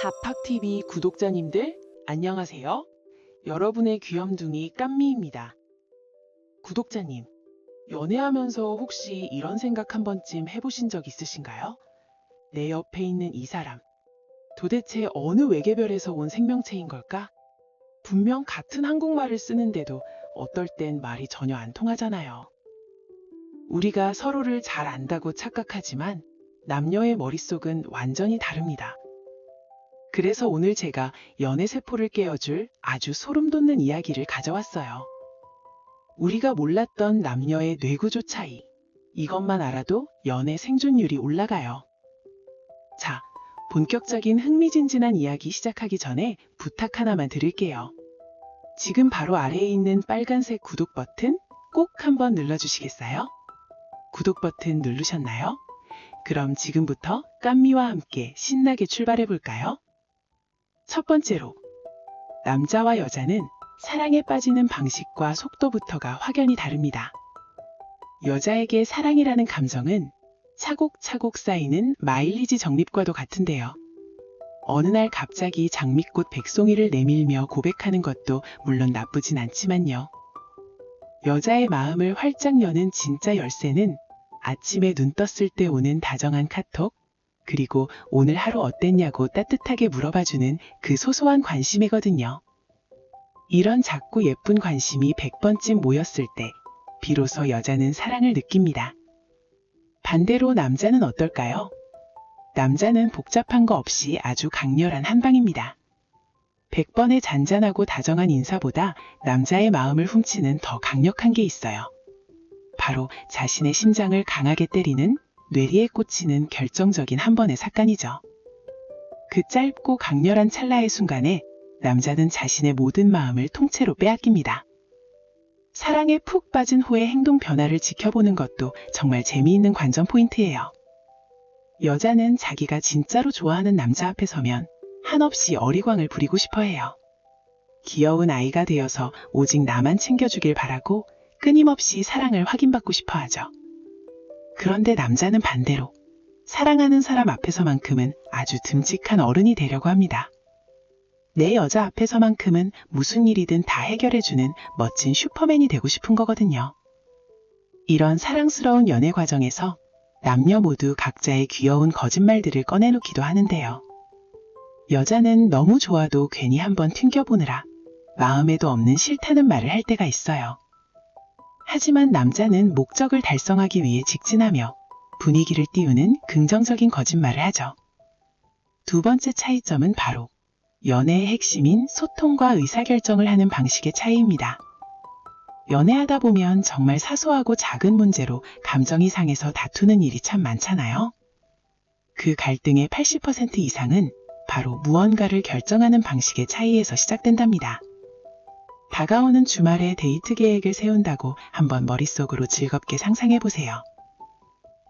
자팍TV 구독자님들 안녕하세요. 여러분의 귀염둥이 깜미입니다. 구독자님, 연애하면서 혹시 이런 생각 한 번쯤 해보신 적 있으신가요? 내 옆에 있는 이 사람, 도대체 어느 외계별에서 온 생명체인 걸까? 분명 같은 한국말을 쓰는데도 어떨 땐 말이 전혀 안 통하잖아요. 우리가 서로를 잘 안다고 착각하지만 남녀의 머릿속은 완전히 다릅니다. 그래서 오늘 제가 연애세포를 깨워줄 아주 소름 돋는 이야기를 가져왔어요. 우리가 몰랐던 남녀의 뇌구조 차이. 이것만 알아도 연애 생존율이 올라가요. 자, 본격적인 흥미진진한 이야기 시작하기 전에 부탁 하나만 드릴게요. 지금 바로 아래에 있는 빨간색 구독 버튼 꼭 한번 눌러주시겠어요? 구독 버튼 누르셨나요? 그럼 지금부터 깜미와 함께 신나게 출발해볼까요? 첫 번째로, 남자와 여자는 사랑에 빠지는 방식과 속도부터가 확연히 다릅니다. 여자에게 사랑이라는 감정은 차곡차곡 쌓이는 마일리지 적립과도 같은데요. 어느 날 갑자기 장미꽃 백송이를 내밀며 고백하는 것도 물론 나쁘진 않지만요. 여자의 마음을 활짝 여는 진짜 열쇠는 아침에 눈 떴을 때 오는 다정한 카톡, 그리고 오늘 하루 어땠냐고 따뜻하게 물어봐주는 그 소소한 관심이거든요. 이런 작고 예쁜 관심이 100번쯤 모였을 때 비로소 여자는 사랑을 느낍니다. 반대로 남자는 어떨까요? 남자는 복잡한 거 없이 아주 강렬한 한방입니다. 100번의 잔잔하고 다정한 인사보다 남자의 마음을 훔치는 더 강력한 게 있어요. 바로 자신의 심장을 강하게 때리는 뇌리에 꽂히는 결정적인 한 번의 삭간이죠. 그 짧고 강렬한 찰나의 순간에 남자는 자신의 모든 마음을 통째로 빼앗깁니다. 사랑에 푹 빠진 후의 행동 변화를 지켜보는 것도 정말 재미있는 관전 포인트예요. 여자는 자기가 진짜로 좋아하는 남자 앞에 서면 한없이 어리광을 부리고 싶어 해요. 귀여운 아이가 되어서 오직 나만 챙겨주길 바라고 끊임없이 사랑을 확인받고 싶어 하죠. 그런데 남자는 반대로 사랑하는 사람 앞에서만큼은 아주 듬직한 어른이 되려고 합니다. 내 여자 앞에서만큼은 무슨 일이든 다 해결해주는 멋진 슈퍼맨이 되고 싶은 거거든요. 이런 사랑스러운 연애 과정에서 남녀 모두 각자의 귀여운 거짓말들을 꺼내놓기도 하는데요. 여자는 너무 좋아도 괜히 한번 튕겨보느라 마음에도 없는 싫다는 말을 할 때가 있어요. 하지만 남자는 목적을 달성하기 위해 직진하며 분위기를 띄우는 긍정적인 거짓말을 하죠. 두 번째 차이점은 바로 연애의 핵심인 소통과 의사결정을 하는 방식의 차이입니다. 연애하다 보면 정말 사소하고 작은 문제로 감정이 상해서 다투는 일이 참 많잖아요. 그 갈등의 80% 이상은 바로 무언가를 결정하는 방식의 차이에서 시작된답니다. 다가오는 주말에 데이트 계획을 세운다고 한번 머릿속으로 즐겁게 상상해보세요.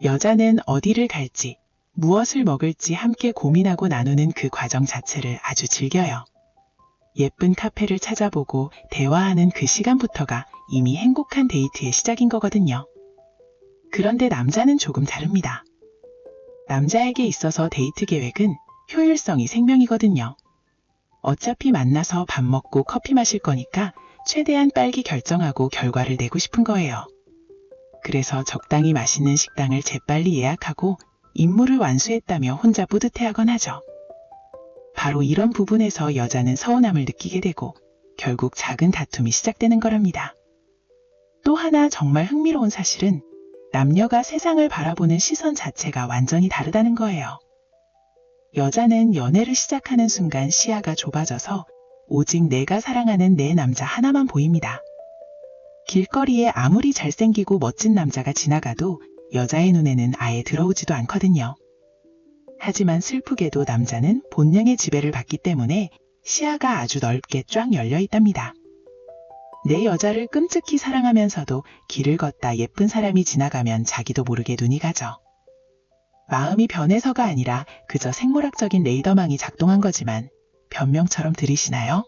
여자는 어디를 갈지, 무엇을 먹을지 함께 고민하고 나누는 그 과정 자체를 아주 즐겨요. 예쁜 카페를 찾아보고 대화하는 그 시간부터가 이미 행복한 데이트의 시작인 거거든요. 그런데 남자는 조금 다릅니다. 남자에게 있어서 데이트 계획은 효율성이 생명이거든요. 어차피 만나서 밥 먹고 커피 마실 거니까 최대한 빨리 결정하고 결과를 내고 싶은 거예요. 그래서 적당히 맛있는 식당을 재빨리 예약하고 임무를 완수했다며 혼자 뿌듯해하곤 하죠. 바로 이런 부분에서 여자는 서운함을 느끼게 되고 결국 작은 다툼이 시작되는 거랍니다. 또 하나 정말 흥미로운 사실은 남녀가 세상을 바라보는 시선 자체가 완전히 다르다는 거예요. 여자는 연애를 시작하는 순간 시야가 좁아져서 오직 내가 사랑하는 내 남자 하나만 보입니다. 길거리에 아무리 잘생기고 멋진 남자가 지나가도 여자의 눈에는 아예 들어오지도 않거든요. 하지만 슬프게도 남자는 본능의 지배를 받기 때문에 시야가 아주 넓게 쫙 열려 있답니다. 내 여자를 끔찍히 사랑하면서도 길을 걷다 예쁜 사람이 지나가면 자기도 모르게 눈이 가죠. 마음이 변해서가 아니라 그저 생물학적인 레이더망이 작동한 거지만 변명처럼 들리시나요?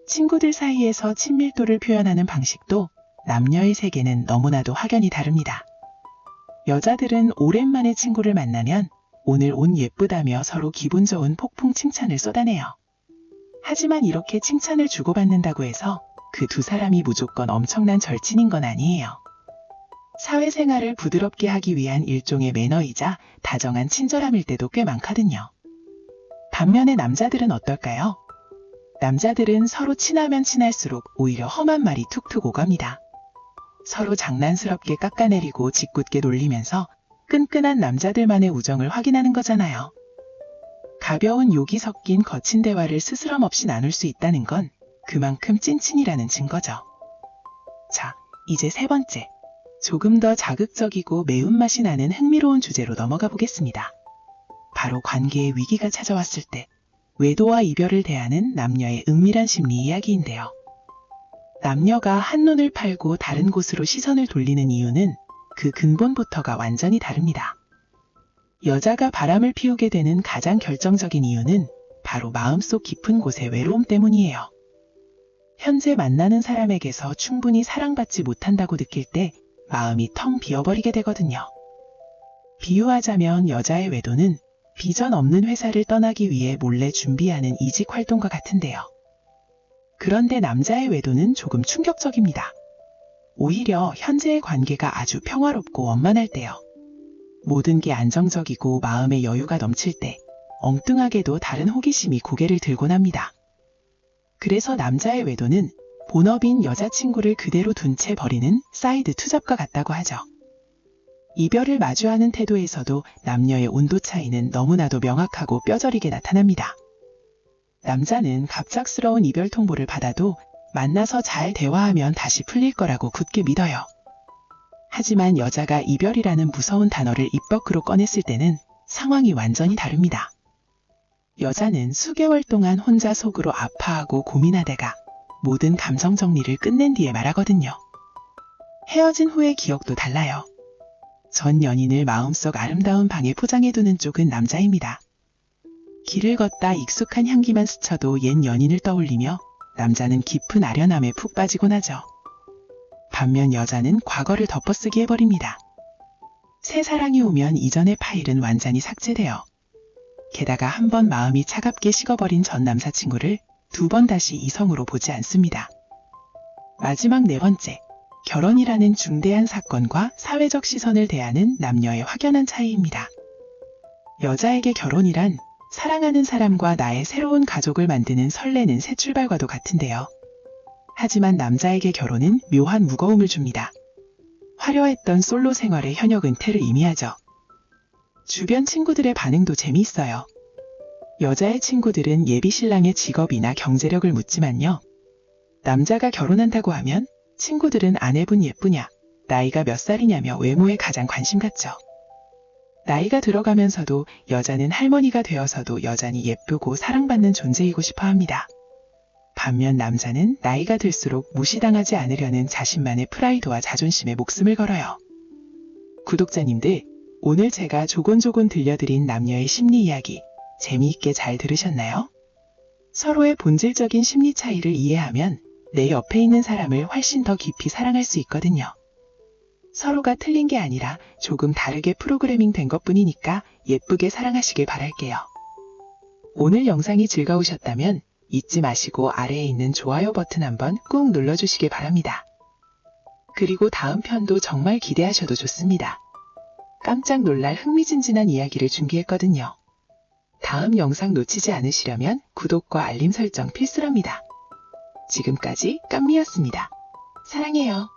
친구들 사이에서 친밀도를 표현하는 방식도 남녀의 세계는 너무나도 확연히 다릅니다. 여자들은 오랜만에 친구를 만나면 오늘 옷 예쁘다며 서로 기분 좋은 폭풍 칭찬을 쏟아내요. 하지만 이렇게 칭찬을 주고받는다고 해서 그 두 사람이 무조건 엄청난 절친인 건 아니에요. 사회생활을 부드럽게 하기 위한 일종의 매너이자 다정한 친절함일 때도 꽤 많거든요. 반면에 남자들은 어떨까요? 남자들은 서로 친하면 친할수록 오히려 험한 말이 툭툭 오갑니다. 서로 장난스럽게 깎아내리고 짓궂게 놀리면서 끈끈한 남자들만의 우정을 확인하는 거잖아요. 가벼운 욕이 섞인 거친 대화를 스스럼 없이 나눌 수 있다는 건 그만큼 찐친이라는 증거죠. 자, 이제 세 번째. 조금 더 자극적이고 매운맛이 나는 흥미로운 주제로 넘어가 보겠습니다. 바로 관계에 위기가 찾아왔을 때 외도와 이별을 대하는 남녀의 은밀한 심리 이야기인데요. 남녀가 한눈을 팔고 다른 곳으로 시선을 돌리는 이유는 그 근본부터가 완전히 다릅니다. 여자가 바람을 피우게 되는 가장 결정적인 이유는 바로 마음속 깊은 곳의 외로움 때문이에요. 현재 만나는 사람에게서 충분히 사랑받지 못한다고 느낄 때 마음이 텅 비어버리게 되거든요. 비유하자면 여자의 외도는 비전 없는 회사를 떠나기 위해 몰래 준비하는 이직 활동과 같은데요. 그런데 남자의 외도는 조금 충격적입니다. 오히려 현재의 관계가 아주 평화롭고 원만할 때요. 모든 게 안정적이고 마음의 여유가 넘칠 때 엉뚱하게도 다른 호기심이 고개를 들곤 합니다. 그래서 남자의 외도는 본업인 여자친구를 그대로 둔 채 버리는 사이드 투잡과 같다고 하죠. 이별을 마주하는 태도에서도 남녀의 온도 차이는 너무나도 명확하고 뼈저리게 나타납니다. 남자는 갑작스러운 이별 통보를 받아도 만나서 잘 대화하면 다시 풀릴 거라고 굳게 믿어요. 하지만 여자가 이별이라는 무서운 단어를 입 밖으로 꺼냈을 때는 상황이 완전히 다릅니다. 여자는 수개월 동안 혼자 속으로 아파하고 고민하다가 모든 감정 정리를 끝낸 뒤에 말하거든요. 헤어진 후의 기억도 달라요. 전 연인을 마음속 아름다운 방에 포장해두는 쪽은 남자입니다. 길을 걷다 익숙한 향기만 스쳐도 옛 연인을 떠올리며 남자는 깊은 아련함에 푹 빠지곤 하죠. 반면 여자는 과거를 덮어쓰기 해버립니다. 새 사랑이 오면 이전의 파일은 완전히 삭제돼요. 게다가 한 번 마음이 차갑게 식어버린 전 남사친구를 두 번 다시 이성으로 보지 않습니다. 마지막 네 번째. 결혼이라는 중대한 사건과 사회적 시선을 대하는 남녀의 확연한 차이입니다. 여자에게 결혼이란 사랑하는 사람과 나의 새로운 가족을 만드는 설레는 새 출발과도 같은데요. 하지만 남자에게 결혼은 묘한 무거움을 줍니다. 화려했던 솔로 생활의 현역 은퇴를 의미하죠. 주변 친구들의 반응도 재미있어요. 여자의 친구들은 예비 신랑의 직업이나 경제력을 묻지만요. 남자가 결혼한다고 하면 친구들은 아내분 예쁘냐, 나이가 몇 살이냐며 외모에 가장 관심 갖죠. 나이가 들어가면서도 여자는 할머니가 되어서도 여전히 예쁘고 사랑받는 존재이고 싶어 합니다. 반면 남자는 나이가 들수록 무시당하지 않으려는 자신만의 프라이드와 자존심에 목숨을 걸어요. 구독자님들, 오늘 제가 조곤조곤 들려드린 남녀의 심리 이야기 재미있게 잘 들으셨나요? 서로의 본질적인 심리 차이를 이해하면 내 옆에 있는 사람을 훨씬 더 깊이 사랑할 수 있거든요. 서로가 틀린 게 아니라 조금 다르게 프로그래밍 된 것뿐이니까 예쁘게 사랑하시길 바랄게요. 오늘 영상이 즐거우셨다면 잊지 마시고 아래에 있는 좋아요 버튼 한번 꾹 눌러주시길 바랍니다. 그리고 다음 편도 정말 기대하셔도 좋습니다. 깜짝 놀랄 흥미진진한 이야기를 준비했거든요. 다음 영상 놓치지 않으시려면 구독과 알림 설정 필수랍니다. 지금까지 깜미였습니다. 사랑해요.